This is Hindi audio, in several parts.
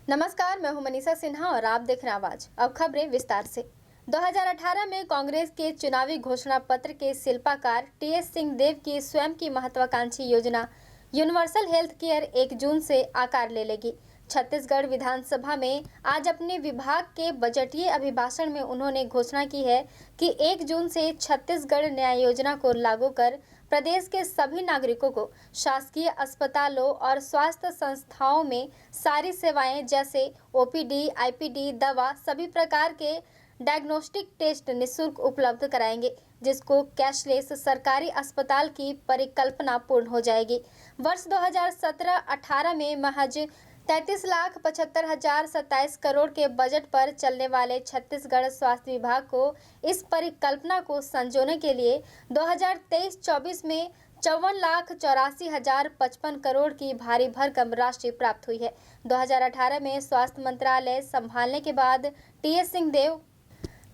नमस्कार, मैं हूं मनीषा सिन्हा और आप देख रहे हैं आवाज। अब खबरें विस्तार से। 2018 में कांग्रेस के चुनावी घोषणा पत्र के शिल्पकार टीएस सिंहदेव की स्वयं की महत्वाकांक्षी योजना यूनिवर्सल हेल्थ केयर 1 जून से आकार ले लेगी। छत्तीसगढ़ विधानसभा में आज अपने विभाग के बजटीय अभिभाषण में उन्होंने घोषणा की है कि 1 जून से छत्तीसगढ़ न्याय योजना को लागू कर प्रदेश के सभी नागरिकों को शासकीय अस्पतालों और स्वास्थ्य संस्थाओं में सारी सेवाएं जैसे ओपीडी, आईपीडी, दवा, सभी प्रकार के डायग्नोस्टिक टेस्ट निःशुल्क उपलब्ध कराएंगे, जिसको कैशलेस सरकारी अस्पताल की परिकल्पना पूर्ण हो जाएगी। वर्ष 2017-18 में महज 33,75,027 करोड़ के बजट पर चलने वाले छत्तीसगढ़ स्वास्थ्य विभाग को इस परिकल्पना को संजोने के लिए 2023-24 में 54,84,055 करोड़ की भारी भरकम राशि प्राप्त हुई है। 2018 में स्वास्थ्य मंत्रालय संभालने के बाद टीएस सिंहदेव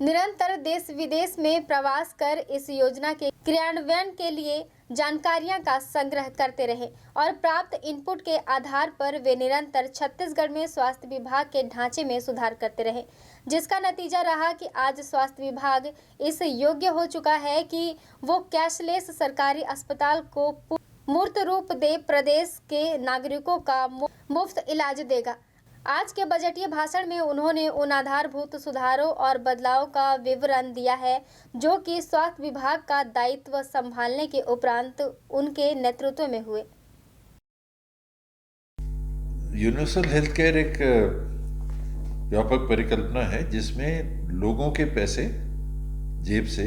निरंतर देश विदेश में प्रवास कर इस योजना के क्रियान्वयन के लिए जानकारियां का संग्रह करते रहे और प्राप्त इनपुट के आधार पर वे निरंतर छत्तीसगढ़ में स्वास्थ्य विभाग के ढांचे में सुधार करते रहे, जिसका नतीजा रहा कि आज स्वास्थ्य विभाग इस योग्य हो चुका है कि वो कैशलेस सरकारी अस्पताल को मूर्त रूप दे प्रदेश के नागरिकों का मुफ्त इलाज देगा। आज के बजटीय भाषण में उन्होंने उन आधारभूत सुधारों और बदलाव का विवरण दिया है जो कि स्वास्थ्य विभाग का दायित्व संभालने के उपरांत उनके नेतृत्व में हुए। यूनिवर्सल हेल्थ केयर एक व्यापक परिकल्पना है जिसमें लोगों के पैसे जेब से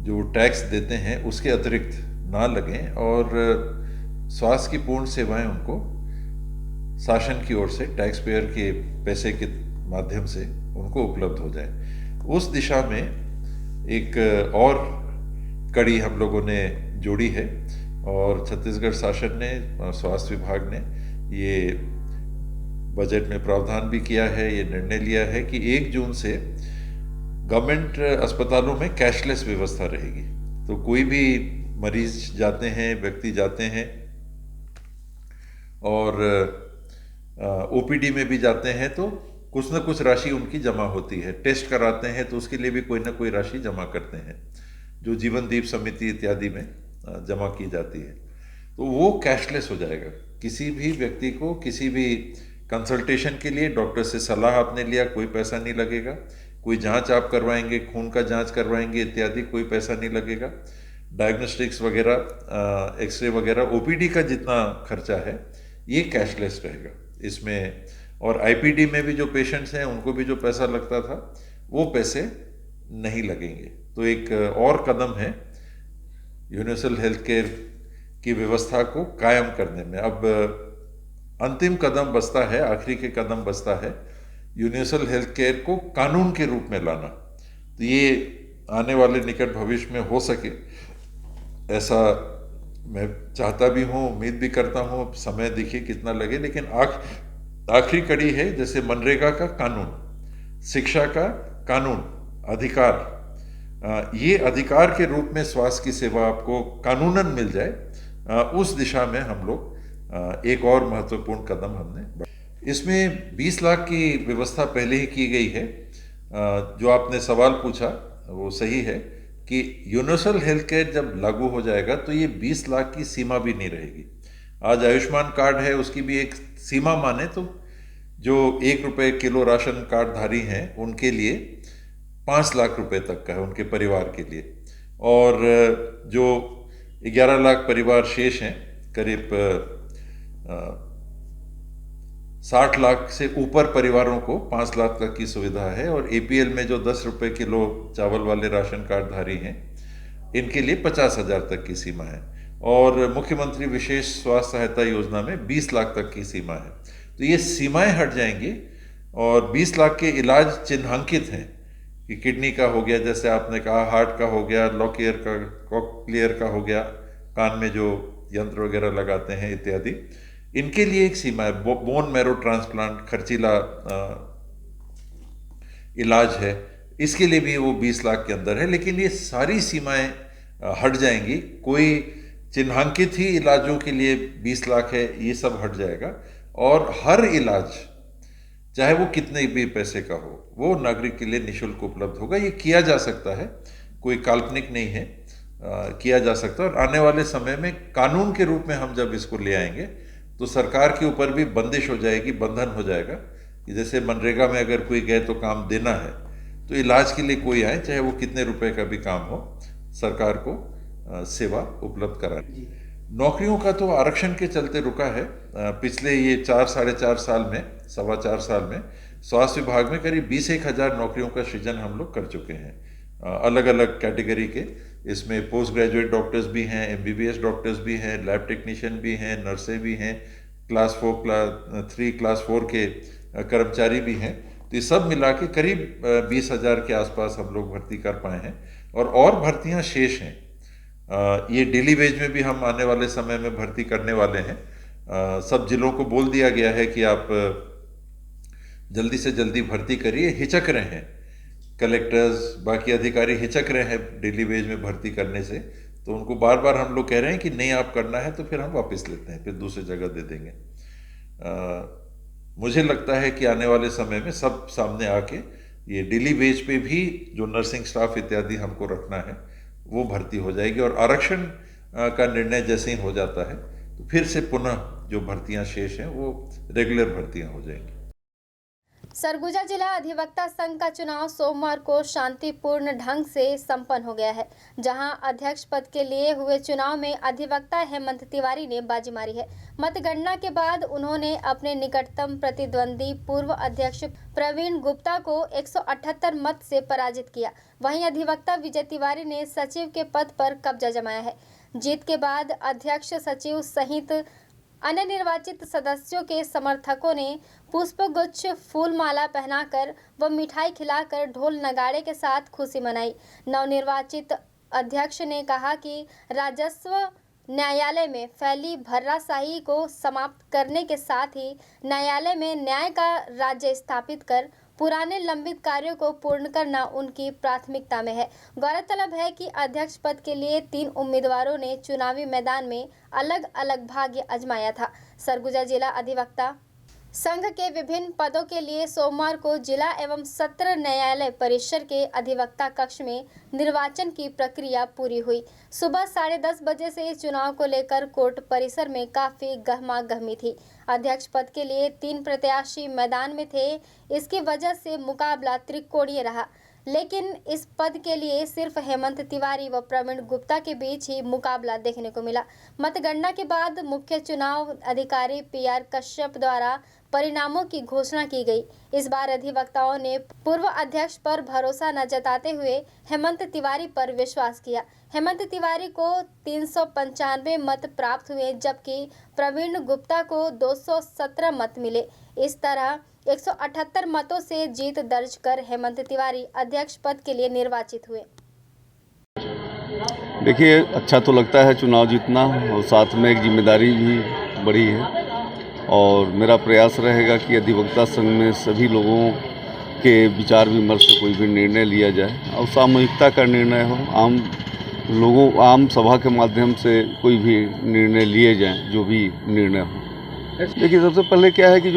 जो टैक्स देते हैं उसके अतिरिक्त ना लगें और स्वास्थ्य की पूर्ण सेवाएं उनको शासन की ओर से टैक्स पेयर के पैसे के माध्यम से उनको उपलब्ध हो जाए। उस दिशा में एक और कड़ी हम लोगों ने जोड़ी है और छत्तीसगढ़ शासन ने स्वास्थ्य विभाग ने ये बजट में प्रावधान भी किया है, ये निर्णय लिया है कि 1 जून से गवर्नमेंट अस्पतालों में कैशलेस व्यवस्था रहेगी। तो कोई भी मरीज जाते हैं, व्यक्ति जाते हैं और ओपीडी में भी जाते हैं तो कुछ ना कुछ राशि उनकी जमा होती है। टेस्ट कराते हैं तो उसके लिए भी कोई ना कोई राशि जमा करते हैं जो जीवन दीप समिति इत्यादि में जमा की जाती है। तो वो कैशलेस हो जाएगा। किसी भी व्यक्ति को किसी भी कंसल्टेशन के लिए डॉक्टर से सलाह आपने लिया, कोई पैसा नहीं लगेगा। कोई जांच आप करवाएंगे, खून का जांच करवाएंगे इत्यादि, कोई पैसा नहीं लगेगा। डायग्नोस्टिक्स वगैरह, एक्सरे वगैरह, ओपीडी का जितना खर्चा है ये कैशलेस रहेगा इसमें। और आईपीडी में भी जो पेशेंट्स हैं उनको भी जो पैसा लगता था वो पैसे नहीं लगेंगे। तो एक और कदम है यूनिवर्सल हेल्थ केयर की व्यवस्था को कायम करने में। अब अंतिम कदम बचता है, आखिरी के कदम बचता है यूनिवर्सल हेल्थ केयर को कानून के रूप में लाना। तो ये आने वाले निकट भविष्य में हो सके ऐसा मैं चाहता भी हूँ, उम्मीद भी करता हूँ। समय देखिए कितना लगे, लेकिन आखिरी कड़ी है जैसे मनरेगा का कानून, शिक्षा का कानून, अधिकार, ये अधिकार के रूप में स्वास्थ्य की सेवा आपको कानूनन मिल जाए, उस दिशा में हम लोग एक और महत्वपूर्ण कदम हमने। इसमें 20 लाख की व्यवस्था पहले ही की गई है। जो आपने सवाल पूछा वो सही है कि यूनिवर्सल हेल्थ केयर जब लागू हो जाएगा तो ये 20 लाख की सीमा भी नहीं रहेगी। आज आयुष्मान कार्ड है, उसकी भी एक सीमा माने तो जो 1 रुपये किलो राशन कार्डधारी हैं उनके लिए 5 लाख रुपए तक का है उनके परिवार के लिए। और जो 11 लाख परिवार शेष हैं, करीब 60 लाख से ऊपर परिवारों को 5 लाख तक की सुविधा है। और एपीएल में जो 10 रुपये किलो चावल वाले राशन कार्डधारी हैं इनके लिए 50,000 तक की सीमा है। और मुख्यमंत्री विशेष स्वास्थ्य सहायता योजना में 20 लाख तक की सीमा है। तो ये सीमाएं हट जाएंगी और 20 लाख के इलाज चिन्हांकित हैं कि किडनी का हो गया, जैसे आपने कहा, हार्ट का हो गया, कॉकलियर का हो गया, कान में जो यंत्र वगैरह लगाते हैं इत्यादि, इनके लिए एक सीमा है। बोन मैरो ट्रांसप्लांट, खर्चीला इलाज है, इसके लिए भी वो 20 लाख के अंदर है। लेकिन ये सारी सीमाएं हट जाएंगी। कोई चिन्हांकित ही इलाजों के लिए 20 लाख है, ये सब हट जाएगा। और हर इलाज चाहे वो कितने भी पैसे का हो, वो नागरिक के लिए निःशुल्क उपलब्ध होगा। ये किया जा सकता है, कोई काल्पनिक नहीं है, किया जा सकता है। और आने वाले समय में कानून के रूप में हम जब इसको ले आएंगे तो सरकार के ऊपर भी बंदिश हो जाएगी, बंधन हो जाएगा कि जैसे मनरेगा में अगर कोई गए तो काम देना है, तो इलाज के लिए कोई आए, चाहे वो कितने रुपए का भी काम हो, सरकार को सेवा उपलब्ध करानी। नौकरियों का तो आरक्षण के चलते रुका है। पिछले ये 4-4.5 साल में, 4.25 साल में स्वास्थ्य विभाग में करीब 21,000 नौकरियों का सृजन हम लोग कर चुके हैं, अलग अलग कैटेगरी के। इसमें पोस्ट ग्रेजुएट डॉक्टर्स भी हैं, MBBS डॉक्टर्स भी हैं, लैब टेक्नीशियन भी हैं, नर्सें भी हैं, क्लास 3, क्लास 4 के कर्मचारी भी हैं। तो ये सब मिला के करीब 20,000 के आसपास हम लोग भर्ती कर पाए हैं, और भर्तियां शेष हैं। ये डेली वेज में भी हम आने वाले समय में भर्ती करने वाले हैं। सब जिलों को बोल दिया गया है कि आप जल्दी से जल्दी भर्ती करिए। हिचक रहे हैं कलेक्टर्स, बाकी अधिकारी हिचक रहे हैं डेली वेज में भर्ती करने से, तो उनको बार बार हम लोग कह रहे हैं कि नहीं, आप करना है तो फिर हम वापस लेते हैं, फिर दूसरी जगह दे देंगे। मुझे लगता है कि आने वाले समय में सब सामने आके ये डेली वेज पे भी जो नर्सिंग स्टाफ इत्यादि हमको रखना है वो भर्ती हो जाएगी, और आरक्षण का निर्णय जैसे ही हो जाता है तो फिर से पुनः जो भर्तियां शेष हैं वो रेगुलर भर्तियां हो जाएंगी। सरगुजा जिला अधिवक्ता संघ का चुनाव सोमवार को शांतिपूर्ण ढंग से संपन्न हो गया है, जहां अध्यक्ष पद के लिए हुए चुनाव में अधिवक्ता हेमंत तिवारी ने बाजी मारी है। मतगणना के बाद उन्होंने अपने निकटतम प्रतिद्वंदी पूर्व अध्यक्ष प्रवीण गुप्ता को 178 मत से पराजित किया। वहीं अधिवक्ता विजय तिवारी ने सचिव के पद पर कब्जा जमाया है। जीत के बाद अध्यक्ष, सचिव सहित अन्य निर्वाचित सदस्यों के समर्थकों ने पुष्पगुच्छ, फूलमाला पहनाकर व मिठाई खिलाकर ढोल नगाड़े के साथ खुशी मनाई। नवनिर्वाचित अध्यक्ष ने कहा कि राजस्व न्यायालय में फैली भर्राशाही को समाप्त करने के साथ ही न्यायालय में न्याय का राज्य स्थापित कर पुराने लंबित कार्यों को पूर्ण करना उनकी प्राथमिकता में है। गौरतलब है कि अध्यक्ष पद के लिए 3 उम्मीदवारों ने चुनावी मैदान में अलग अलग भाग्य आजमाया था। सरगुजा जिला अधिवक्ता संघ के विभिन्न पदों के लिए सोमवार को जिला एवं सत्र न्यायालय परिसर के अधिवक्ता कक्ष में निर्वाचन की प्रक्रिया पूरी हुई। सुबह 10:30 बजे से चुनाव को लेकर कोर्ट परिसर में काफी गहमागहमी थी। अध्यक्ष पद के लिए 3 प्रत्याशी मैदान में थे। इसकी वजह से मुकाबला त्रिकोणीय रहा, लेकिन इस पद के लिए सिर्फ हेमंत तिवारी व प्रवीण गुप्ता के बीच ही मुकाबला देखने को मिला। मतगणना के बाद मुख्य चुनाव अधिकारी PR कश्यप द्वारा परिणामों की घोषणा की गई। इस बार अधिवक्ताओं ने पूर्व अध्यक्ष पर भरोसा न जताते हुए हेमंत तिवारी पर विश्वास किया। हेमंत तिवारी को 395 मत प्राप्त हुए, जबकि प्रवीण गुप्ता को 217 मत मिले। इस तरह 178 मतों से जीत दर्ज कर हेमंत तिवारी अध्यक्ष पद के लिए निर्वाचित हुए। देखिए, अच्छा तो लगता है चुनाव जीतना, और साथ में एक जिम्मेदारी भी बड़ी है, और मेरा प्रयास रहेगा कि अधिवक्ता संघ में सभी लोगों के विचार विमर्श से कोई भी निर्णय लिया जाए और सामूहिकता का निर्णय हो, आम सभा के माध्यम से कोई भी निर्णय लिए जाएं, जो भी निर्णय हो। देखिए, सबसे पहले क्या है कि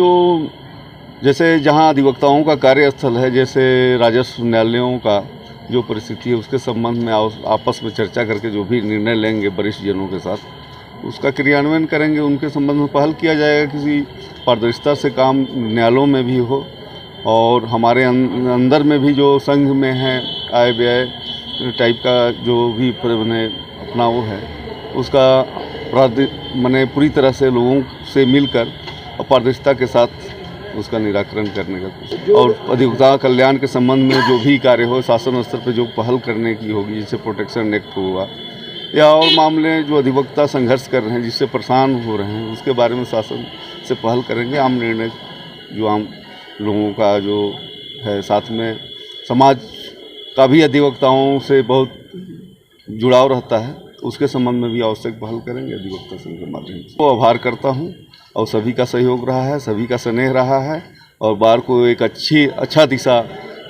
जैसे जहां अधिवक्ताओं का कार्यस्थल है, जैसे राजस्व न्यायालयों का जो परिस्थिति है, उसके संबंध में आपस में चर्चा करके जो भी निर्णय लेंगे वरिष्ठ जनों के साथ, उसका क्रियान्वयन करेंगे। उनके संबंध में पहल किया जाएगा, किसी पारदर्शिता से काम न्यायालयों में भी हो, और हमारे अंदर में भी जो संघ में है आय व्यय टाइप का जो भी मैंने अपना वो है, उसका मैंने पूरी तरह से लोगों से मिलकर और पारदर्शिता के साथ उसका निराकरण करने का कोशिश, और अधिवक्ता कल्याण के संबंध में जो भी कार्य हो शासन स्तर पर जो पहल करने की होगी, जैसे प्रोटेक्शन एक्ट हुआ या और मामले जो अधिवक्ता संघर्ष कर रहे हैं, जिससे परेशान हो रहे हैं, उसके बारे में शासन से पहल करेंगे। आम निर्णय जो आम लोगों का जो है, साथ में समाज का भी अधिवक्ताओं से बहुत जुड़ाव रहता है, उसके संबंध में भी आवश्यक पहल करेंगे अधिवक्ता संघ के माध्यम से। तो आभार करता हूँ, और सभी का सहयोग रहा है, सभी का स्नेह रहा है, और बार को एक अच्छा दिशा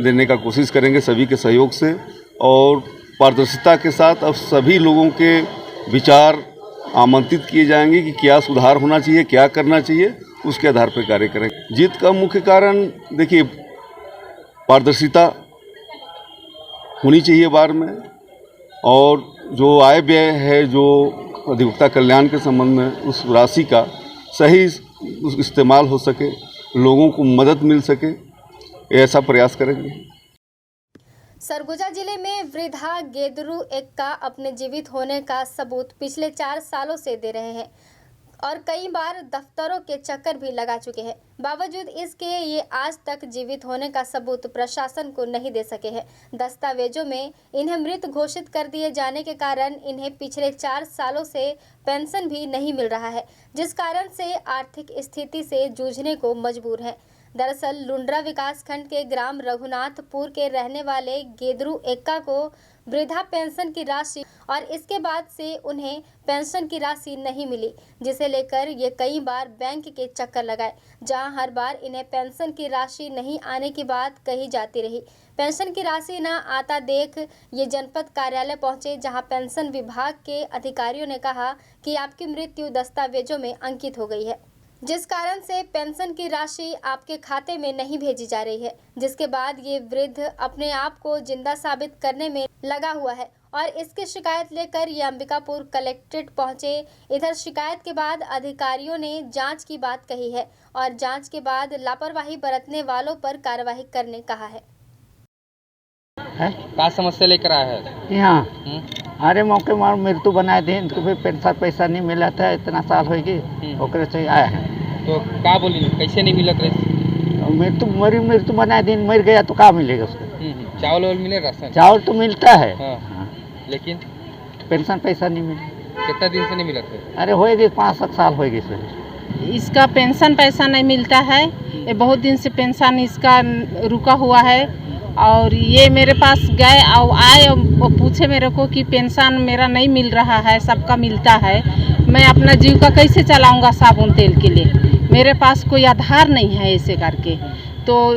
देने का कोशिश करेंगे सभी के सहयोग से, और पारदर्शिता के साथ अब सभी लोगों के विचार आमंत्रित किए जाएंगे कि क्या सुधार होना चाहिए, क्या करना चाहिए, उसके आधार पर कार्य करें। जीत का मुख्य कारण देखिए पारदर्शिता होनी चाहिए बार में, और जो आय व्यय है जो अधिवक्ता कल्याण के संबंध में उस राशि का सही इस्तेमाल हो सके, लोगों को मदद मिल सके, ऐसा प्रयास करेंगे। सरगुजा जिले में वृद्धा गेदरू एक्का अपने जीवित होने का सबूत पिछले 4 सालों से दे रहे हैं और कई बार दफ्तरों के चक्कर भी लगा चुके हैं। बावजूद इसके ये आज तक जीवित होने का सबूत प्रशासन को नहीं दे सके हैं। दस्तावेजों में इन्हें मृत घोषित कर दिए जाने के कारण इन्हें पिछले 4 सालों से पेंशन भी नहीं मिल रहा है, जिस कारण से आर्थिक स्थिति से जूझने को मजबूर है। दरअसल लुंड्रा विकासखंड के ग्राम रघुनाथपुर के रहने वाले गेदरू एक्का को वृद्धा पेंशन की राशि और इसके बाद से उन्हें पेंशन की राशि नहीं मिली, जिसे लेकर ये कई बार बैंक के चक्कर लगाए, जहां हर बार इन्हें पेंशन की राशि नहीं आने की बात कही जाती रही। पेंशन की राशि न आता देख ये जनपद कार्यालय पहुंचे, जहां पेंशन विभाग के अधिकारियों ने कहा कि आपकी मृत्यु दस्तावेजों में अंकित हो गई है, जिस कारण से पेंशन की राशि आपके खाते में नहीं भेजी जा रही है। जिसके बाद ये वृद्ध अपने आप को जिंदा साबित करने में लगा हुआ है और इसकी शिकायत लेकर ये अंबिकापुर कलेक्ट्रेट पहुंचे। इधर शिकायत के बाद अधिकारियों ने जांच की बात कही है और जांच के बाद लापरवाही बरतने वालों पर कार्रवाई करने कहा है। क्या समस्या लेकर आया है यहाँ? अरे मौके मार मृत्यु बनाए थे, इनको भी पेंशन पैसा नहीं मिला था, इतना साल हो गई ओकरे से आया है। तो क्या बोली, कैसे नहीं मिलत रहे? मृत्यु बनाए दिन मर गया तो क्या मिलेगा उसको? चावल वावल मिले, राशन चावल तो मिलता है। हाँ। लेकिन पेंशन पैसा नहीं मिला। कितना दिन से नहीं मिलत है? अरे हो गई 5-7 साल हो गए। इसका पेंशन पैसा नहीं मिलता है, ये बहुत दिन से पेंशन इसका रुका हुआ है और ये मेरे पास गए और आए और पूछे मेरे को कि पेंशन मेरा नहीं मिल रहा है, सबका मिलता है, मैं अपना जीव का कैसे चलाऊंगा साबुन तेल के लिए, मेरे पास कोई आधार नहीं है ऐसे करके। तो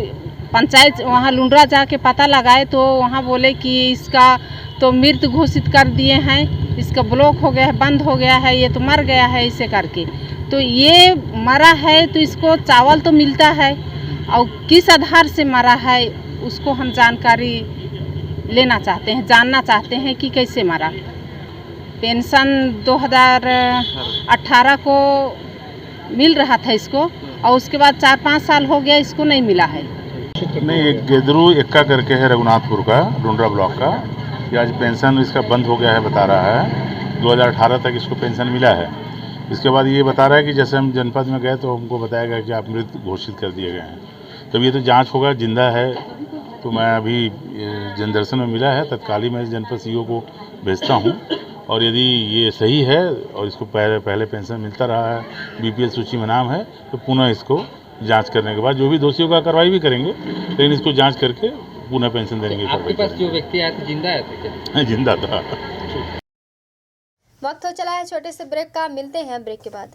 पंचायत वहाँ लुंड्रा जाके पता लगाए तो वहाँ बोले कि इसका तो मृत घोषित कर दिए हैं, इसका ब्लॉक हो गया है, बंद हो गया है, ये तो मर गया है ऐसे करके। तो ये मरा है तो इसको चावल तो मिलता है और किस आधार से मरा है उसको हम जानकारी लेना चाहते हैं, जानना चाहते हैं कि कैसे मरा। पेंशन 2018 को मिल रहा था इसको और उसके बाद 4-5 साल हो गया इसको नहीं मिला है। नहीं, एक गेदरू एक्का करके है रघुनाथपुर का, लुंड्रा ब्लॉक का, कि आज पेंशन इसका बंद हो गया है बता रहा है। 2018 तक इसको पेंशन मिला है। इसके बाद ये बता रहा है कि जैसे हम जनपद में गए तो हमको बताया गया कि आप मृत घोषित कर दिए गए हैं। तब ये तो जांच होगा, जिंदा है तो मैं अभी जनदर्शन में मिला है, तत्कालीन मैं जनपद सीईओ को भेजता हूँ और यदि ये सही है और इसको पहले पेंशन मिलता रहा है, बीपीएल सूची में नाम है, तो पुनः इसको जांच करने के बाद जो भी दोषियों का कार्रवाई भी करेंगे, लेकिन इसको जांच करके पुनः पेंशन देने की। आपके पास जो व्यक्ति आया था जिंदा आया था क्या? जिंदा था। वक्त हो चला है छोटे से ब्रेक का, मिलते हैं ब्रेक के बाद।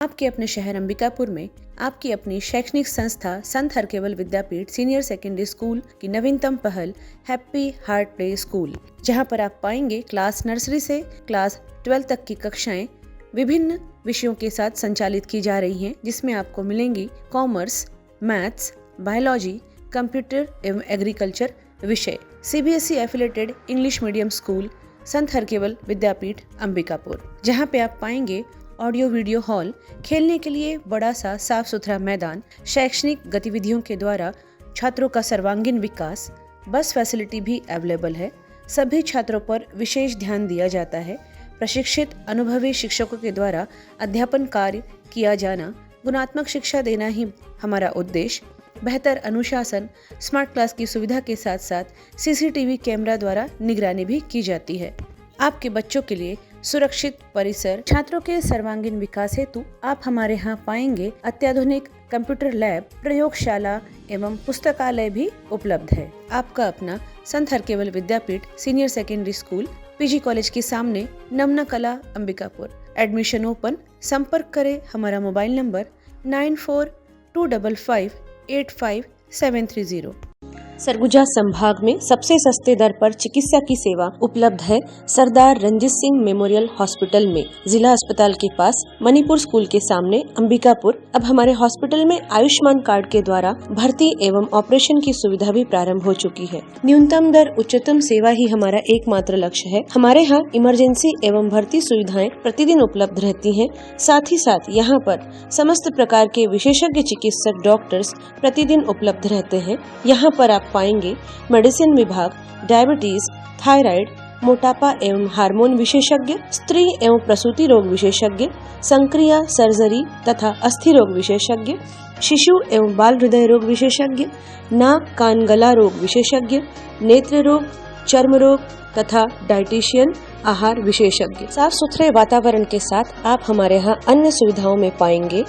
आपके अपने शहर अंबिकापुर में आपकी अपनी शैक्षणिक संस्था संत Harkewal Vidyapeeth senior secondary school की नवीनतम पहल हैप्पी हार्ट प्ले स्कूल, जहां पर आप पाएंगे क्लास नर्सरी से क्लास 12 तक की कक्षाएं विभिन्न विषयों के साथ संचालित की जा रही हैं, जिसमें आपको मिलेंगी कॉमर्स, मैथ्स, बायोलॉजी, कंप्यूटर एवं एग्रीकल्चर विषय। CBSE affiliated English medium school संत हरकेवल विद्यापीठ अंबिकापुर, जहां पे आप पाएंगे ऑडियो वीडियो हॉल, खेलने के लिए बड़ा सा साफ सुथरा मैदान, शैक्षणिक गतिविधियों के द्वारा छात्रों का सर्वांगीण विकास, बस फैसिलिटी भी अवेलेबल है। सभी छात्रों पर विशेष ध्यान दिया जाता है। प्रशिक्षित अनुभवी शिक्षकों के द्वारा अध्यापन कार्य किया जाना, गुणात्मक शिक्षा देना ही हमारा उद्देश्य। बेहतर अनुशासन, स्मार्ट क्लास की सुविधा के साथ साथ सीसीटीवी कैमरा द्वारा निगरानी भी की जाती है। आपके बच्चों के लिए सुरक्षित परिसर, छात्रों के सर्वांगीण विकास हेतु आप हमारे यहाँ पाएंगे अत्याधुनिक कंप्यूटर लैब, प्रयोगशाला एवं पुस्तकालय भी उपलब्ध है। आपका अपना Sant Harkewal Vidyapeeth senior secondary school, PG college के सामने, नमना कला, अंबिकापुर। Admission open. संपर्क करें हमारा मोबाइल नंबर 9425585730। सरगुजा संभाग में सबसे सस्ते दर पर चिकित्सा की सेवा उपलब्ध है सरदार रंजीत सिंह मेमोरियल हॉस्पिटल में, जिला अस्पताल के पास, मणिपुर स्कूल के सामने, अंबिकापुर। अब हमारे हॉस्पिटल में आयुष्मान कार्ड के द्वारा भर्ती एवं ऑपरेशन की सुविधा भी प्रारंभ हो चुकी है। न्यूनतम दर उच्चतम सेवा ही हमारा एकमात्र लक्ष्य है। हमारे यहाँ इमरजेंसी एवं भर्ती सुविधाएं प्रतिदिन उपलब्ध रहती हैं। साथ ही साथ यहाँ पर समस्त प्रकार के विशेषज्ञ चिकित्सक डॉक्टर्स प्रतिदिन उपलब्ध रहते हैं। यहाँ पर आप पाएंगे मेडिसिन विभाग, डायबिटीज, थायराइड, मोटापा एवं हार्मोन विशेषज्ञ, स्त्री एवं प्रसूति रोग विशेषज्ञ, संक्रिया, सर्जरी तथा अस्थि रोग विशेषज्ञ, शिशु एवं बाल हृदय रोग विशेषज्ञ, नाक कान गला रोग विशेषज्ञ, नेत्र रोग, चर्म रोग तथा डाइटिशियन, आहार विशेषज्ञ। साफ सुथरे वातावरण के साथ आप हमारे यहाँ अन्य सुविधाओं में पाएंगे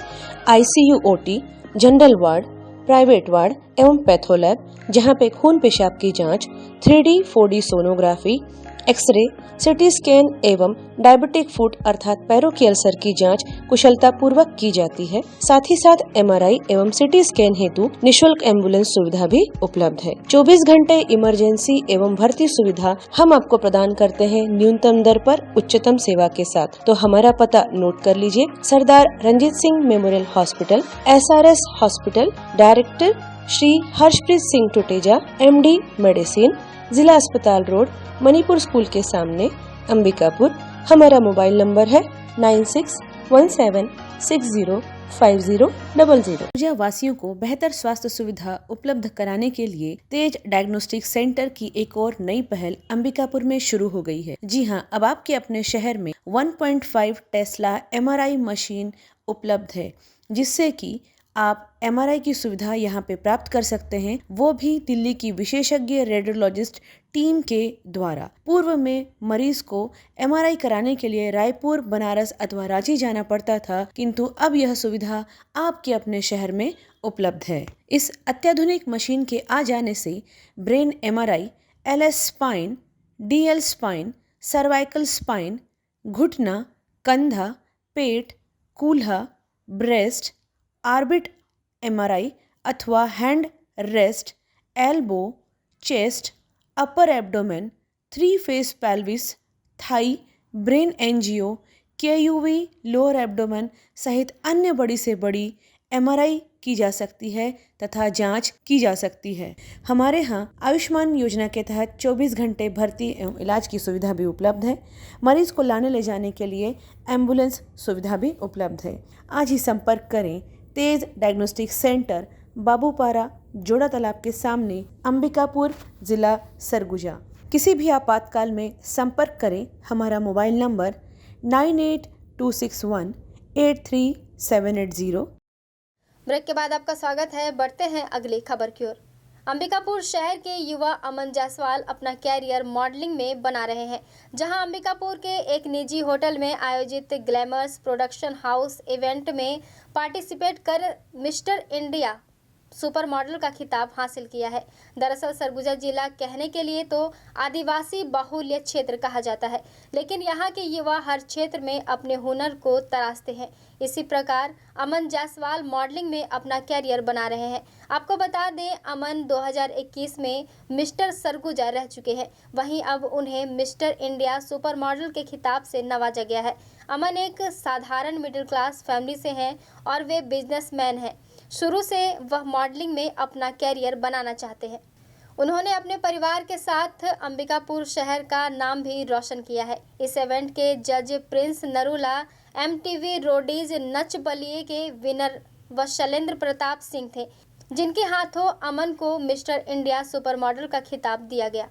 ICU, OT, general ward, private ward एवं पैथोलैब, जहां पे खून पेशाब की जांच, 3D 4D sonography, x ray, CT scan एवं डायबिटिक फुट अर्थात पैरों की अल्सर की जांच कुशलता पूर्वक की जाती है। साथ ही साथ MRI एवं सिटी स्कैन हेतु निशुल्क एम्बुलेंस सुविधा भी उपलब्ध है। 24 घंटे इमरजेंसी एवं भर्ती सुविधा हम आपको प्रदान करते हैं न्यूनतम दर पर उच्चतम सेवा के साथ। तो हमारा पता नोट कर लीजिए, Sardar Ranjit Singh memorial hospital, SRS hospital, director Shri Harshpreet Singh Tuteja, MD medicine, जिला अस्पताल रोड, मणिपुर स्कूल के सामने, अंबिकापुर। हमारा मोबाइल नंबर है 9617605000। ऊर्जा वासियों को बेहतर स्वास्थ्य सुविधा उपलब्ध कराने के लिए तेज डायग्नोस्टिक सेंटर की एक और नई पहल अंबिकापुर में शुरू हो गई है। जी हां, अब आपके अपने शहर में 1.5 टेस्ला MRI मशीन उपलब्ध है, जिससे कि आप MRI की सुविधा यहाँ पे प्राप्त कर सकते हैं, वो भी दिल्ली की विशेषज्ञ रेडियोलॉजिस्ट टीम के द्वारा। पूर्व में मरीज को MRI कराने के लिए रायपुर, बनारस अथवा रांची जाना पड़ता था, किंतु अब यह सुविधा आपके अपने शहर में उपलब्ध है। इस अत्याधुनिक मशीन के आ जाने से brain MRI, LS spine, DL spine, cervical spine, घुटना, कंधा, पेट, कूल्हा, ब्रेस्ट, ऑर्बिट MRI अथवा hand wrist, elbow, chest, upper abdomen, 3 phase pelvis, thigh, brain angio, KUV, lower abdomen सहित अन्य बड़ी से बड़ी MRI की जा सकती है तथा जांच की जा सकती है। हमारे यहाँ आयुष्मान योजना के तहत 24 घंटे भर्ती एवं इलाज की सुविधा भी उपलब्ध है। मरीज को लाने ले जाने के लिए एम्बुलेंस सुविधा भी उपलब्ध है। आज ही संपर्क करें तेज डायग्नोस्टिक सेंटर, बाबूपारा, जोड़ा तालाब के सामने, अंबिकापुर, जिला सरगुजा। किसी भी आपातकाल में संपर्क करें। हमारा मोबाइल नंबर 9826183780। ब्रेक के बाद आपका स्वागत है। बढ़ते हैं अगली खबर की ओर। अंबिकापुर शहर के युवा अमन जायसवाल अपना कैरियर मॉडलिंग में बना रहे हैं, जहां अंबिकापुर के एक निजी होटल में आयोजित ग्लैमर्स प्रोडक्शन हाउस इवेंट में पार्टिसिपेट कर मिस्टर इंडिया सुपर मॉडल का खिताब हासिल किया है। दरअसल सरगुजा जिला कहने के लिए तो आदिवासी बाहुल्य क्षेत्र कहा जाता है, लेकिन यहाँ के युवा हर क्षेत्र में अपने हुनर को तराशते हैं। इसी प्रकार अमन जायसवाल मॉडलिंग में अपना कैरियर बना रहे हैं। आपको बता दें, अमन 2021 में मिस्टर सरगुजा रह चुके हैं। वहीं अब उन्हें मिस्टर इंडिया सुपर मॉडल के खिताब से नवाजा गया है। अमन एक साधारण मिडिल क्लास फैमिली से हैं और वे बिजनेसमैन हैं। शुरू से वह मॉडलिंग में अपना कैरियर बनाना चाहते हैं। उन्होंने अपने परिवार के साथ अंबिकापुर शहर का नाम भी रोशन किया है। इस इवेंट के जज Prince Narula MTV Roadies Nach Baliye के विनर व शैलेंद्र प्रताप सिंह थे, जिनके हाथों अमन को मिस्टर इंडिया सुपर मॉडल का खिताब दिया गया।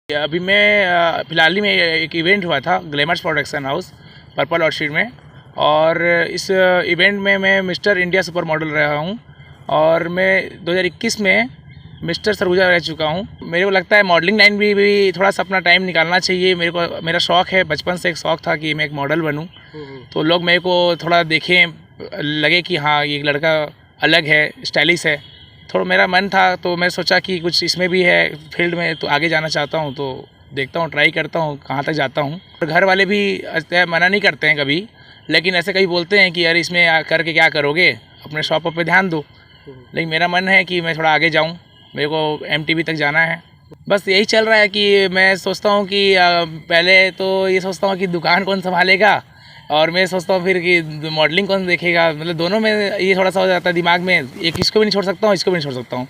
अभी मैं फिलहाल ही में एक इवेंट हुआ था glamorous production house purple orchid में, और इस इवेंट में मैं मिस्टर इंडिया सुपर मॉडल रहा हूं और मैं 2021 में मिस्टर सरगुजा रह चुका हूं। मेरे को लगता है मॉडलिंग लाइन भी थोड़ा सा अपना टाइम निकालना चाहिए। मेरा शौक़ है, बचपन से एक शौक़ था कि मैं एक मॉडल बनूं, तो लोग मेरे को थोड़ा देखें, लगे कि हाँ ये लड़का अलग है, स्टाइलिश है। थोड़ा मेरा मन था, तो मैं सोचा कि कुछ इसमें भी है फील्ड में, तो आगे जाना चाहता हूँ, तो देखता हूँ, ट्राई करता हूँ कहाँ तक जाता हूँ। घर वाले भी मना नहीं करते हैं कभी, लेकिन ऐसे कभी बोलते हैं कि यार इसमें करके क्या करोगे, अपने शौक पे ध्यान दो। लेकिन मेरा मन है कि मैं थोड़ा आगे जाऊँ मेरे को MTB तक जाना है। बस यही चल रहा है कि मैं सोचता हूँ कि पहले तो ये सोचता हूँ कि दुकान कौन संभालेगा, और मैं सोचता हूँ फिर कि मॉडलिंग कौन देखेगा। मतलब दोनों में ये थोड़ा सा हो जाता है दिमाग में, एक इसको भी नहीं छोड़ सकता हूँ, इसको भी नहीं छोड़ सकता हूँ।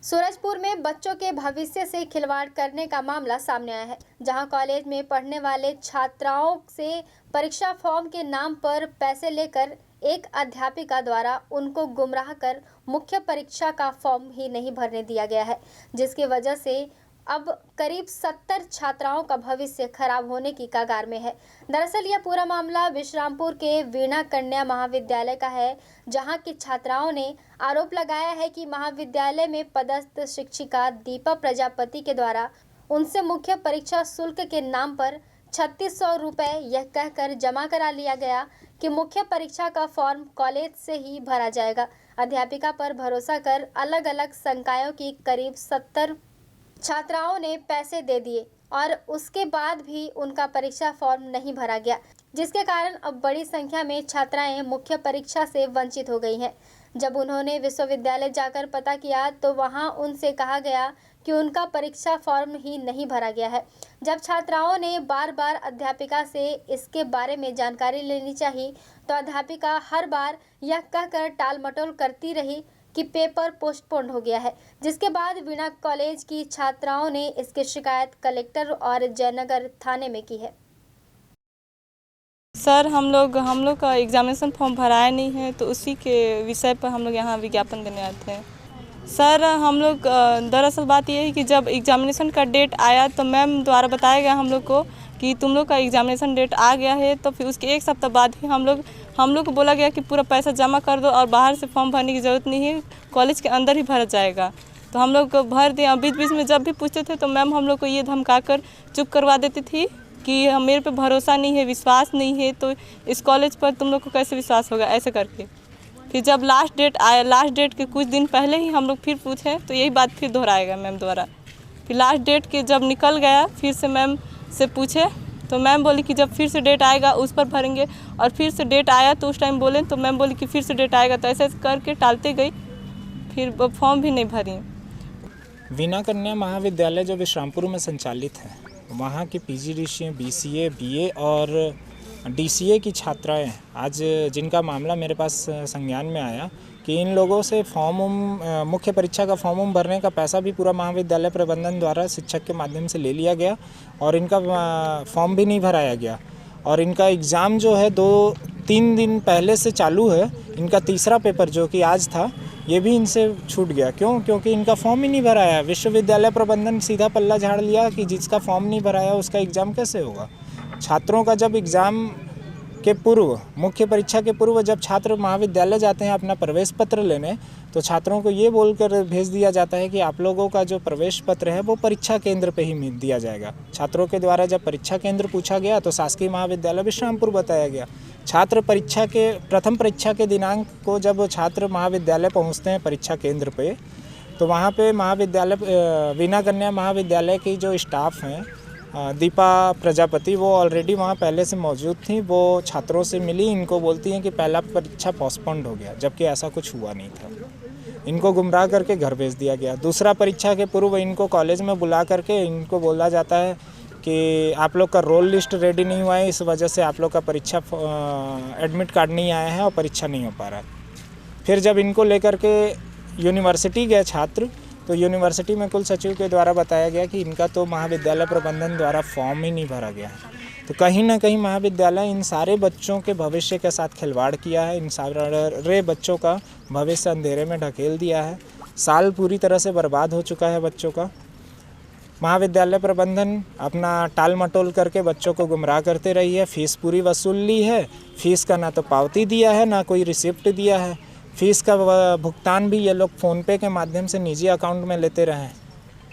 सूरजपुर में बच्चों के भविष्य से खिलवाड़ करने का मामला सामने आया है, जहां कॉलेज में पढ़ने वाले छात्राओं से परीक्षा फॉर्म के नाम पर पैसे लेकर एक अध्यापिका द्वारा उनको गुमराह कर मुख्य परीक्षा का फॉर्म ही नहीं भरने दिया गया है, जिसकी वजह से अब करीब 70 छात्राओं का भविष्य खराब होने की कगार में है। दरअसल यह पूरा मामला विश्रामपुर के वीणा कन्या महाविद्यालय का है, जहां की छात्राओं ने आरोप लगाया है कि महाविद्यालय में पदस्थ शिक्षिका दीपा प्रजापति के द्वारा उनसे मुख्य परीक्षा शुल्क के नाम पर 3600 रुपये यह कहकर जमा करा लिया गया कि मुख्य परीक्षा का फॉर्म कॉलेज से ही भरा जाएगा। अध्यापिका पर भरोसा कर अलग अलग संकायों की करीब 70 छात्राओं ने पैसे दे दिए और उसके बाद भी उनका परीक्षा फॉर्म नहीं भरा गया, जिसके कारण अब बड़ी संख्या में छात्राएं मुख्य परीक्षा से वंचित हो गई हैं। जब उन्होंने विश्वविद्यालय जाकर पता किया तो वहां उनसे कहा गया कि उनका परीक्षा फॉर्म ही नहीं भरा गया है। जब छात्राओं ने बार बार अध्यापिका से इसके बारे में जानकारी लेनी चाहिए तो अध्यापिका हर बार यह कहकर टाल मटोल करती रही कि पेपर पोस्टपोन्ड हो गया है, जिसके बाद वीणा कॉलेज की छात्राओं ने इसकी शिकायत कलेक्टर और जयनगर थाने में की है। सर हम लोग का एग्जामिनेशन फॉर्म भराया नहीं है, तो उसी के विषय पर हम लोग यहाँ विज्ञापन देने आए थे। सर हम लोग दरअसल बात ये है कि जब एग्जामिनेशन का डेट आया तो मैम द्वारा बताया गया हम लोग को कि तुम लोग का एग्जामिनेशन डेट आ गया है, तो फिर उसके एक सप्ताह बाद ही हम लोग को बोला गया कि पूरा पैसा जमा कर दो और बाहर से फॉर्म भरने की ज़रूरत नहीं है, कॉलेज के अंदर ही भरा जाएगा। तो हम लोग भर दिए। बीच बीच में जब भी पूछते थे तो मैम हम लोग को ये धमका कर चुप करवा देती थी कि मेरे पे भरोसा नहीं है, विश्वास नहीं है, तो इस कॉलेज पर तुम लोग को कैसे विश्वास होगा, ऐसे करके। फिर जब लास्ट डेट आया, लास्ट डेट के कुछ दिन पहले ही हम लोग फिर पूछे तो यही बात फिर दोहराएगा मैम द्वारा। फिर लास्ट डेट के जब निकल गया फिर से मैम से पूछे तो मैम बोली कि जब फिर से डेट आएगा उस पर भरेंगे, और फिर से डेट आया तो उस टाइम बोले तो मैम बोली कि फिर से डेट आएगा, तो ऐसे करके टालते गई, फिर फॉर्म भी नहीं भरी। वीणा कन्या महाविद्यालय जो विश्रामपुर में संचालित है, वहाँ की PGDCA, BCA, BA और DCA की छात्राएं आज जिनका मामला मेरे पास संज्ञान में आया कि इन लोगों से मुख्य परीक्षा का फॉर्म भरने का पैसा भी पूरा महाविद्यालय प्रबंधन द्वारा शिक्षक के माध्यम से ले लिया गया और इनका फॉर्म भी नहीं भराया गया, और इनका एग्ज़ाम जो है 2-3 दिन पहले से चालू है। इनका तीसरा पेपर जो कि आज था ये भी इनसे छूट गया। क्यों? क्योंकि इनका फॉर्म ही नहीं भराया। विश्वविद्यालय प्रबंधन सीधा पल्ला झाड़ लिया कि जिसका फॉर्म नहीं भराया उसका एग्ज़ाम कैसे होगा। छात्रों का जब एग्ज़ाम के पूर्व, मुख्य परीक्षा के पूर्व जब छात्र महाविद्यालय जाते हैं अपना प्रवेश पत्र लेने, तो छात्रों को ये बोलकर भेज दिया जाता है कि आप लोगों का जो प्रवेश पत्र है वो परीक्षा केंद्र पे ही दिया जाएगा। छात्रों के द्वारा जब परीक्षा केंद्र पूछा गया तो शासकीय महाविद्यालय विश्रामपुर बताया गया। छात्र प्रथम परीक्षा के दिनांक को जब छात्र महाविद्यालय पहुँचते हैं परीक्षा केंद्र पे, तो वहाँ पे महाविद्यालय वीणा कन्या महाविद्यालय की जो स्टाफ हैं दीपा प्रजापति, वो ऑलरेडी वहाँ पहले से मौजूद थी। वो छात्रों से मिली, इनको बोलती हैं कि पहला परीक्षा पोस्टपोन्ड हो गया, जबकि ऐसा कुछ हुआ नहीं था। इनको गुमराह करके घर भेज दिया गया। दूसरा परीक्षा के पूर्व इनको कॉलेज में बुला करके इनको बोला जाता है कि आप लोग का रोल लिस्ट रेडी नहीं हुआ है, इस वजह से आप लोग का परीक्षा एडमिट कार्ड नहीं आया है और परीक्षा नहीं हो पा रहा है। फिर जब इनको लेकर के यूनिवर्सिटी गए छात्र, तो यूनिवर्सिटी में कुल सचिव के द्वारा बताया गया कि इनका तो महाविद्यालय प्रबंधन द्वारा फॉर्म ही नहीं भरा गया है। तो कहीं ना कहीं महाविद्यालय इन सारे बच्चों के भविष्य के साथ खिलवाड़ किया है, इन सारे बच्चों का भविष्य अंधेरे में ढकेल दिया है। साल पूरी तरह से बर्बाद हो चुका है बच्चों का। महाविद्यालय प्रबंधन अपना टाल मटोल करके बच्चों को गुमराह करते रही है। फ़ीस पूरी वसूल ली है, फ़ीस का ना तो पावती दिया है ना कोई रिसिप्ट दिया है। फ़ीस का भुगतान भी ये लोग फ़ोनपे के माध्यम से निजी अकाउंट में लेते रहे।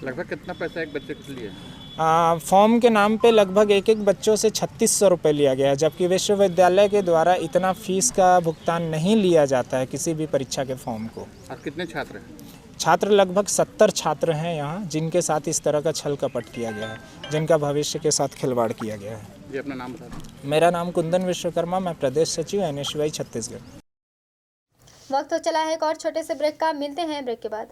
लगभग कितना पैसा एक बच्चे के लिए? फॉर्म के नाम पे लगभग एक बच्चों से 3600 रुपये लिया गया है, जबकि विश्वविद्यालय के द्वारा इतना फ़ीस का भुगतान नहीं लिया जाता है किसी भी परीक्षा के फॉर्म को। और कितने छात्र हैं? छात्र लगभग 70 छात्र हैं यहाँ, जिनके साथ इस तरह का छल कपट किया गया है, जिनका भविष्य के साथ खिलवाड़ किया गया है। जी, अपना नाम बता दें। मेरा नाम कुंदन विश्वकर्मा, मैं प्रदेश सचिव NSY छत्तीसगढ़। वक्त हो चला है एक और छोटे से ब्रेक का, मिलते हैं ब्रेक के बाद।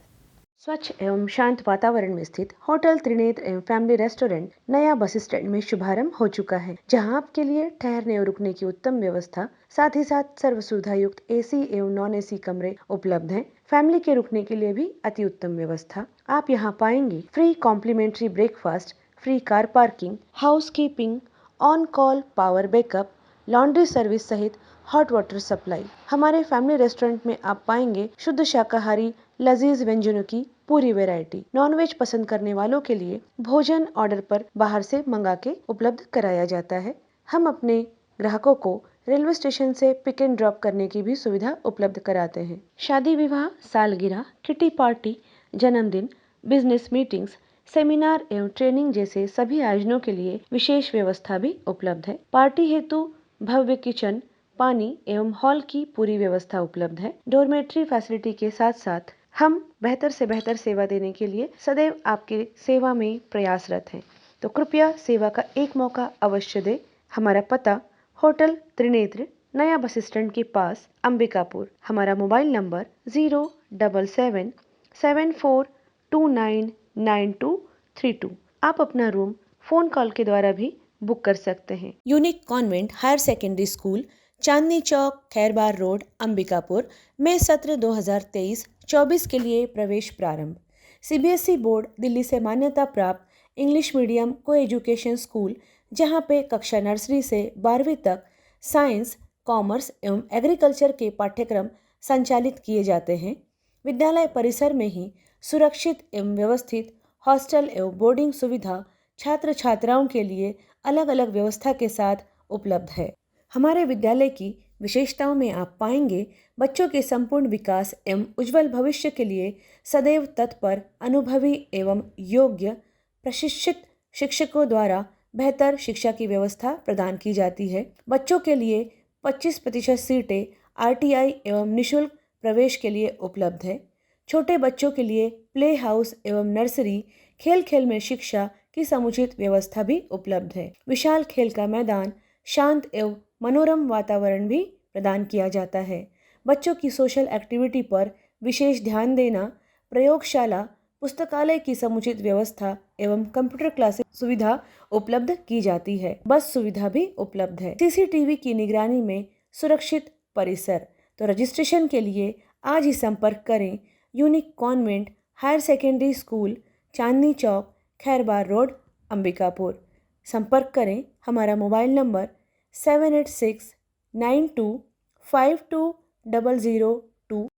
स्वच्छ एवं शांत वातावरण में स्थित होटल त्रिनेत्र एवं फैमिली रेस्टोरेंट नया बस स्टैंड में शुभारंभ हो चुका है, जहां आपके लिए ठहरने और रुकने की उत्तम व्यवस्था, साथ ही साथ सर्व सुविधा युक्त एसी एवं नॉन एसी कमरे उपलब्ध हैं। फैमिली के रुकने के लिए भी अति उत्तम व्यवस्था। आप यहां पाएंगे free complimentary breakfast, free car parking, house keeping, on call power backup, laundry service सहित हॉट वाटर सप्लाई। हमारे फैमिली रेस्टोरेंट में आप पाएंगे शुद्ध शाकाहारी लजीज व्यंजनों की पूरी वैरायटी। नॉनवेज पसंद करने वालों के लिए भोजन ऑर्डर पर बाहर से मंगा के उपलब्ध कराया जाता है। हम अपने ग्राहकों को रेलवे स्टेशन से पिक एंड ड्रॉप करने की भी सुविधा उपलब्ध कराते हैं। शादी विवाह, सालगिरह, किटी पार्टी, जन्मदिन, बिजनेस मीटिंग्स, सेमिनार एवं ट्रेनिंग जैसे सभी आयोजनों के लिए विशेष व्यवस्था भी उपलब्ध है। पार्टी हेतु भव्य किचन, पानी एवं हॉल की पूरी व्यवस्था उपलब्ध है। डॉर्मेट्री फैसिलिटी के साथ साथ हम बेहतर से बेहतर सेवा देने के लिए सदैव आपकी सेवा में प्रयासरत हैं। तो कृपया सेवा का एक मौका अवश्य दें। हमारा पता होटल त्रिनेत्र, नया बस स्टैंड के पास, अंबिकापुर। हमारा मोबाइल नंबर 07774299232। आप अपना रूम फोन कॉल के द्वारा भी बुक कर सकते हैं। Unique convent higher secondary school, Chandni Chowk, Khairbar road, Ambikapur में सत्र 2023-24 के लिए प्रवेश प्रारंभ। सीबीएसई बोर्ड दिल्ली से मान्यता प्राप्त इंग्लिश मीडियम को एजुकेशन स्कूल, जहां पे कक्षा नर्सरी से 12वीं तक साइंस, कॉमर्स एवं एग्रीकल्चर के पाठ्यक्रम संचालित किए जाते हैं। विद्यालय परिसर में ही सुरक्षित एवं व्यवस्थित हॉस्टल एवं बोर्डिंग सुविधा छात्र छात्राओं के लिए अलग अलग व्यवस्था के साथ उपलब्ध है। हमारे विद्यालय की विशेषताओं में आप पाएंगे बच्चों के संपूर्ण विकास एवं उज्जवल भविष्य के लिए सदैव तत्पर, अनुभवी एवं योग्य प्रशिक्षित शिक्षकों द्वारा बेहतर शिक्षा की व्यवस्था प्रदान की जाती है। बच्चों के लिए 25% सीटें आरटीआई एवं निःशुल्क प्रवेश के लिए उपलब्ध है। छोटे बच्चों के लिए प्ले हाउस एवं नर्सरी, खेल खेल में शिक्षा की समुचित व्यवस्था भी उपलब्ध है। विशाल खेल का मैदान, शांत एवं मनोरम वातावरण भी प्रदान किया जाता है। बच्चों की सोशल एक्टिविटी पर विशेष ध्यान देना, प्रयोगशाला, पुस्तकालय की समुचित व्यवस्था एवं कंप्यूटर क्लासेस सुविधा उपलब्ध की जाती है। बस सुविधा भी उपलब्ध है। सीसीटीवी की निगरानी में सुरक्षित परिसर। तो रजिस्ट्रेशन के लिए आज ही संपर्क करें। Unique convent higher secondary school, Chandni Chowk, Khairbar road, Ambikapur. संपर्क करें। हमारा मोबाइल नंबर 7862925002।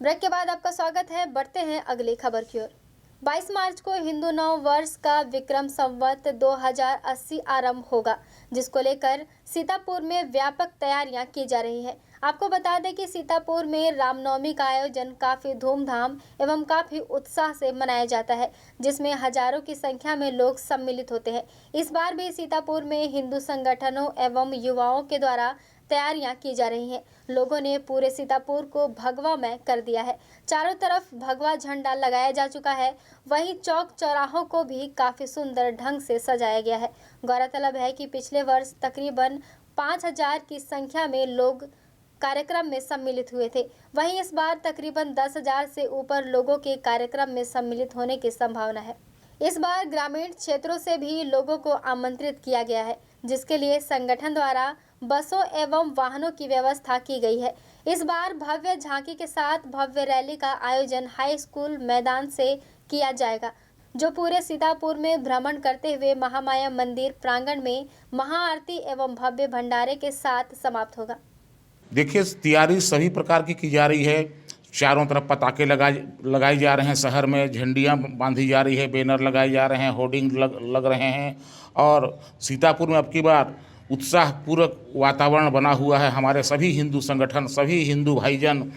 ब्रेक के बाद आपका स्वागत है। बढ़ते हैं अगली खबर की ओर। 22 मार्च को हिंदू नव वर्ष का विक्रम संवत 2080 आरंभ होगा, जिसको लेकर सीतापुर में व्यापक तैयारियां की जा रही है। आपको बता दें कि सीतापुर में रामनवमी का आयोजन काफ़ी धूमधाम एवं काफ़ी उत्साह से मनाया जाता है, जिसमें हजारों की संख्या में लोग सम्मिलित होते हैं। इस बार भी सीतापुर में हिंदू संगठनों एवं युवाओं के द्वारा तैयारियां की जा रही हैं। लोगों ने पूरे सीतापुर को भगवामय कर दिया है। चारों तरफ भगवा झंडा लगाया जा चुका है। वहीं चौक चौराहों को भी काफ़ी सुंदर ढंग से सजाया गया है। गौरतलब है कि पिछले वर्ष तकरीबन 5000 की संख्या में लोग कार्यक्रम में सम्मिलित हुए थे। वहीं इस बार तकरीबन 10,000 से ऊपर लोगों के कार्यक्रम में सम्मिलित होने की संभावना है। इस बार ग्रामीण क्षेत्रों से भी लोगों को आमंत्रित किया गया है, जिसके लिए संगठन द्वारा बसों एवं वाहनों की व्यवस्था की गई है। इस बार भव्य झांकी के साथ भव्य रैली का आयोजन हाई स्कूल मैदान से किया जाएगा, जो पूरे सीतापुर में भ्रमण करते हुए महामाया मंदिर प्रांगण में महाआरती एवं भव्य भंडारे के साथ समाप्त होगा। देखिए, तैयारी सभी प्रकार की जा रही है। चारों तरफ पताके लगाए जा रहे हैं, शहर में झंडियाँ बांधी जा रही है, बैनर लगाए जा रहे हैं, होर्डिंग लग रहे हैं और सीतापुर में अब की बार उत्साहपूर्वक वातावरण बना हुआ है। हमारे सभी हिंदू संगठन, सभी हिंदू भाईजन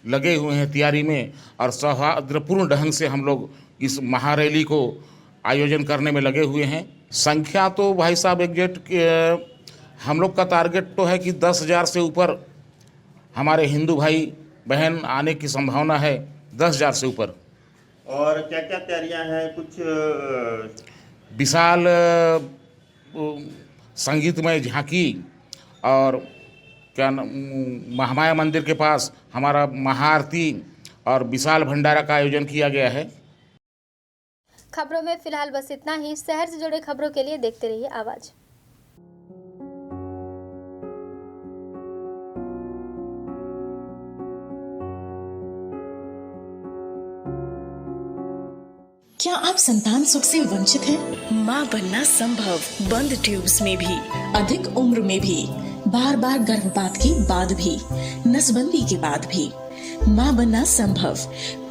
लगे हुए हैं तैयारी में और सौहार्दपूर्ण ढंग से हम लोग इस महारैली को आयोजन करने में लगे हुए हैं। संख्या तो भाई साहब एग्जैक्ट हम लोग का टारगेट तो है कि 10,000 से ऊपर हमारे हिंदू भाई बहन आने की संभावना है, 10,000 से ऊपर। और क्या क्या तैयारियां हैं? कुछ विशाल संगीतमय झांकी और क्या महामाया मंदिर के पास हमारा महाआरती और विशाल भंडारा का आयोजन किया गया है। खबरों में फिलहाल बस इतना ही। शहर से जुड़े खबरों के लिए देखते रहिए आवाज। क्या आप संतान सुख से वंचित हैं? माँ बनना संभव, बंद ट्यूब्स में भी, अधिक उम्र में भी, बार बार गर्भपात के बाद भी, नसबंदी के बाद भी। माँ बनना संभव,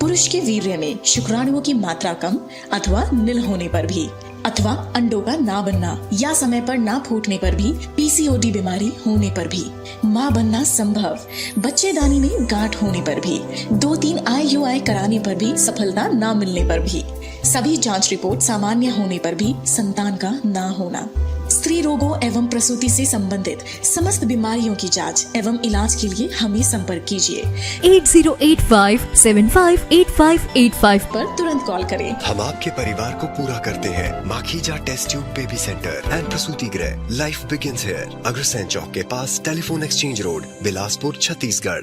पुरुष के वीर्य में शुक्राणुओं की मात्रा कम अथवा नील होने पर भी, अथवा अंडों का ना बनना या समय पर ना फूटने पर भी, पीसीओडी बीमारी होने पर भी। माँ बनना संभव, बच्चेदानी में गांठ होने पर भी, 2-3 IUI कराने पर भी सफलता ना मिलने पर भी, सभी जांच रिपोर्ट सामान्य होने पर भी संतान का ना होना। स्त्री रोगों एवं प्रसूति से संबंधित समस्त बीमारियों की जांच एवं इलाज के लिए हमें संपर्क कीजिए 8085758585 पर तुरंत कॉल करें। हम आपके परिवार को पूरा करते हैं। Makhija test tube baby centre and प्रसूति गृह, life begins here. Agrasen Chowk के पास, telephone exchange road, Bilaspur, Chhattisgarh.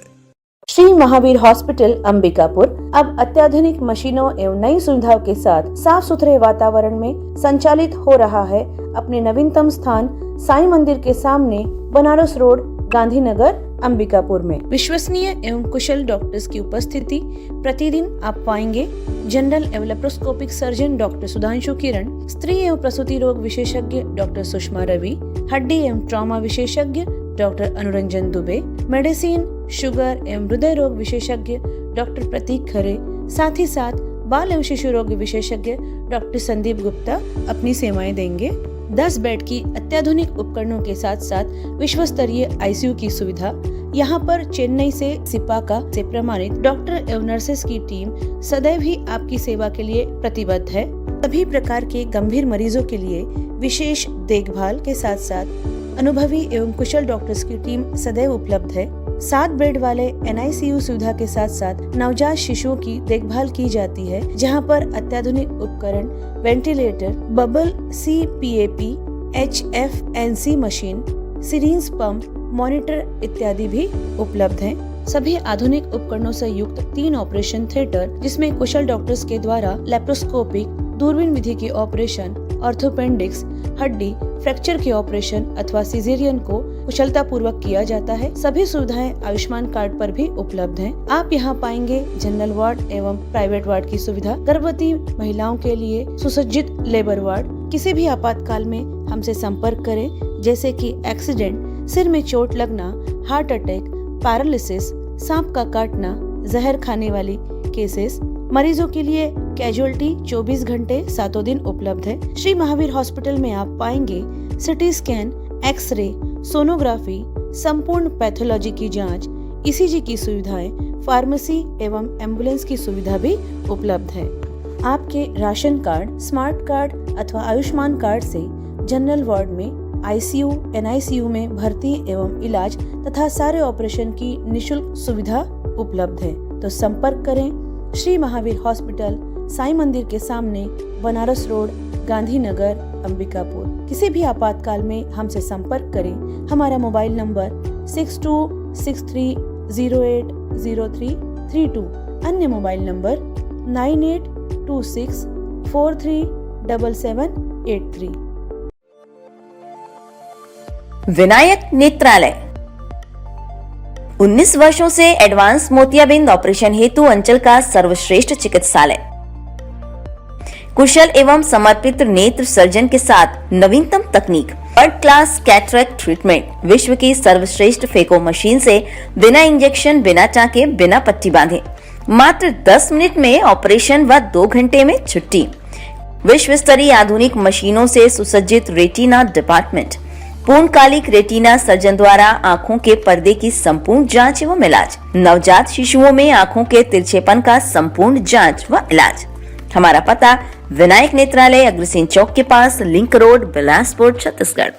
Shri Mahavir hospital Ambikapur अब अत्याधुनिक मशीनों एवं नई सुविधाओं के साथ साफ सुथरे वातावरण में संचालित हो रहा है। अपने नवीनतम स्थान साईं मंदिर के सामने, बनारस रोड, गांधीनगर, अंबिकापुर में विश्वसनीय एवं कुशल डॉक्टर्स की उपस्थिति। प्रतिदिन आप पाएंगे जनरल एवं लेप्रोस्कोपिक सर्जन डॉक्टर सुधांशु किरण, स्त्री एवं प्रसूति रोग विशेषज्ञ डॉक्टर सुषमा रवि, हड्डी एवं ट्रॉमा विशेषज्ञ doctor Anuranjan Dubey, medicine, sugar एवं हृदय रोग विशेषज्ञ डॉक्टर प्रतीक खरे, साथ ही साथ बाल एवं शिशु रोग विशेषज्ञ डॉक्टर संदीप गुप्ता अपनी सेवाएं देंगे। 10 बेड की अत्याधुनिक उपकरणों के साथ साथ विश्व स्तरीय ICU की सुविधा। यहाँ पर चेन्नई से सिपाका से प्रमाणित डॉक्टर एवं नर्सेस की टीम सदैव ही आपकी सेवा के लिए प्रतिबद्ध है। सभी प्रकार के गंभीर मरीजों के लिए विशेष देखभाल के साथ साथ अनुभवी एवं कुशल डॉक्टर्स की टीम सदैव उपलब्ध है। 7 बेड वाले NICU सुविधा के साथ साथ नवजात शिशुओं की देखभाल की जाती है, जहां पर अत्याधुनिक उपकरण, ventilator, bubble CPAP, HFNC machine, syringe pump, monitor इत्यादि भी उपलब्ध हैं। सभी आधुनिक उपकरणों से युक्त 3 ऑपरेशन थिएटर, जिसमें कुशल डॉक्टर्स के द्वारा लेप्रोस्कोपिक, दूरबीन विधि के ऑपरेशन, ऑर्थोपेंडिक्स, हड्डी फ्रैक्चर के ऑपरेशन अथवा सिजेरियन को कुशलता पूर्वक किया जाता है। सभी सुविधाएं आयुष्मान कार्ड पर भी उपलब्ध हैं। आप यहां पाएंगे जनरल वार्ड एवं प्राइवेट वार्ड की सुविधा, गर्भवती महिलाओं के लिए सुसज्जित लेबर वार्ड। किसी भी आपातकाल में हमसे संपर्क करें, जैसे कि एक्सीडेंट, सिर में चोट लगना, हार्ट अटैक, पैरालिसिस, सांप का काटना, जहर खाने वाली केसेस। मरीजों के लिए कैजुअलिटी 24 घंटे 7 दिन उपलब्ध है। श्री महावीर हॉस्पिटल में आप पाएंगे सिटी स्कैन, एक्सरे, सोनोग्राफी, संपूर्ण पैथोलॉजी की जांच, ECG की सुविधाएं, फार्मेसी एवं एम्बुलेंस की सुविधा भी उपलब्ध है। आपके राशन कार्ड, स्मार्ट कार्ड अथवा आयुष्मान कार्ड से जनरल वार्ड में, ICU, NICU में भर्ती एवं इलाज तथा सारे ऑपरेशन की निःशुल्क सुविधा उपलब्ध है। तो संपर्क करें श्री महावीर हॉस्पिटल, साईं मंदिर के सामने, बनारस रोड, गांधीनगर, अंबिकापुर। किसी भी आपातकाल में हमसे संपर्क करें। हमारा मोबाइल नंबर 6263080332, अन्य मोबाइल नंबर 9826437783। विनायक नेत्रालय 19 वर्षों से एडवांस मोतियाबिंद ऑपरेशन हेतु अंचल का सर्वश्रेष्ठ चिकित्सालय। कुशल एवं समर्पित नेत्र सर्जन के साथ नवीनतम तकनीक, वर्ल्ड क्लास कैटरेक्ट ट्रीटमेंट, विश्व की सर्वश्रेष्ठ फेको मशीन से बिना इंजेक्शन, बिना टाँके, बिना पट्टी बांधे मात्र 10 मिनट में ऑपरेशन व 2 घंटे में छुट्टी। विश्व स्तरीय आधुनिक मशीनों से सुसज्जित रेटिना डिपार्टमेंट, पूर्णकालिक रेटिना सर्जन द्वारा आंखों के पर्दे की संपूर्ण जांच एवं इलाज, नवजात शिशुओं में आंखों के तिरछेपन का संपूर्ण जांच व इलाज। हमारा पता विनायक नेत्रालय, अग्रसेन चौक के पास, लिंक रोड, बिलासपुर, छत्तीसगढ़।